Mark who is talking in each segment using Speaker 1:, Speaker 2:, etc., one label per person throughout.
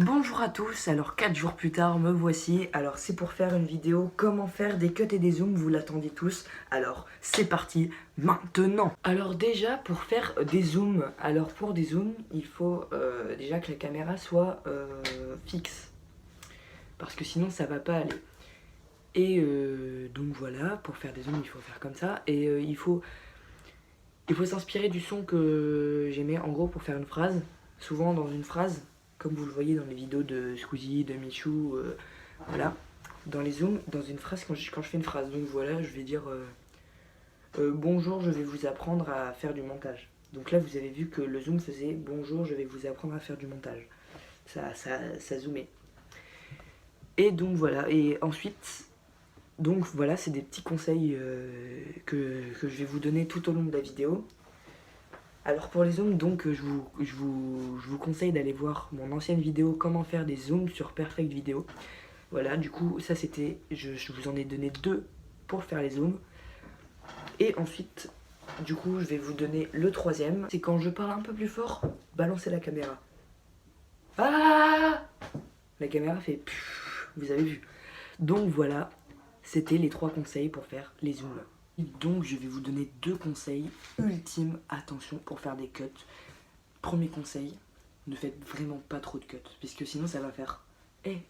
Speaker 1: Bonjour à tous, alors 4 jours plus tard, me voici. Alors c'est pour faire une vidéo comment faire des cuts et des zooms, vous l'attendiez tous. Alors c'est parti maintenant. Alors déjà pour faire des zooms, il faut déjà que la caméra soit fixe. Parce que sinon ça va pas aller. Et donc voilà, pour faire des zooms il faut faire comme ça. Et il faut s'inspirer du son que j'aimais en gros pour faire une phrase. Souvent dans une phrase, comme vous le voyez dans les vidéos de Squeezie, de Michou, voilà. Dans les zooms, dans une phrase, quand je fais une phrase, donc voilà, je vais dire bonjour, je vais vous apprendre à faire du montage. Donc là, vous avez vu que le zoom faisait bonjour, je vais vous apprendre à faire du montage. Ça zoomait. Et donc voilà, et ensuite, donc voilà, c'est des petits conseils que je vais vous donner tout au long de la vidéo. Alors pour les zooms, donc je vous conseille d'aller voir mon ancienne vidéo comment faire des zooms sur Perfect Video. Voilà, du coup ça c'était, je vous en ai donné 2 pour faire les zooms. Et ensuite, du coup je vais vous donner le 3e. C'est quand je parle un peu plus fort, balancez la caméra. Ah, la caméra fait pfff, vous avez vu. Donc voilà, c'était les 3 conseils pour faire les zooms. Donc je vais vous donner 2 conseils ultimes, attention, pour faire des cuts. Premier conseil, ne faites vraiment pas trop de cuts, puisque sinon ça va faire et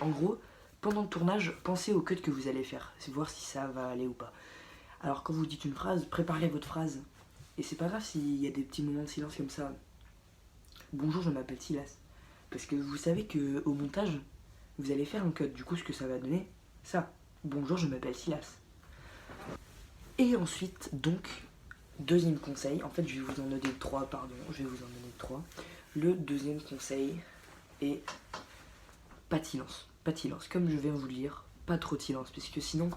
Speaker 1: en gros, pendant le tournage, pensez aux cuts que vous allez faire, c'est voir si ça va aller ou pas. Alors quand vous dites une phrase, préparez votre phrase, et c'est pas grave s'il y a des petits moments de silence comme ça. Bonjour, je m'appelle Silas, parce que vous savez que au montage, vous allez faire un cut, du coup ce que ça va donner, ça. Bonjour, je m'appelle Silas. Et ensuite, donc, deuxième conseil, en fait je vais vous en donner 3, pardon, je vais vous en donner 3. Le deuxième conseil est pas de silence, pas de silence, comme je viens de vous le dire, pas trop de silence, parce que sinon...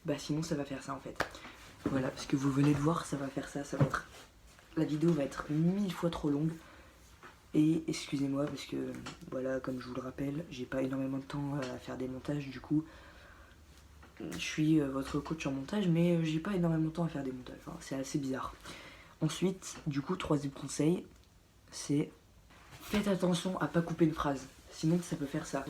Speaker 1: Bah sinon ça va faire ça en fait. Voilà, parce que vous venez de voir, ça va faire ça, ça va être... La vidéo va être 1000 fois trop longue. Et excusez-moi parce que, voilà, comme je vous le rappelle, j'ai pas énormément de temps à faire des montages, du coup, je suis votre coach en montage, mais j'ai pas énormément de temps à faire des montages, enfin, c'est assez bizarre. Ensuite, du coup, 3e conseil, c'est faites attention à pas couper une phrase, sinon ça peut faire ça.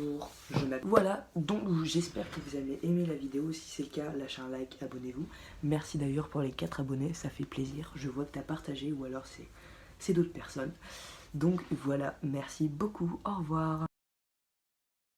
Speaker 1: Voilà, donc j'espère que vous avez aimé la vidéo, si c'est le cas, lâchez un like, abonnez-vous. Merci d'ailleurs pour les 4 abonnés, ça fait plaisir, je vois que t'as partagé ou alors c'est d'autres personnes. Donc voilà, merci beaucoup, au revoir.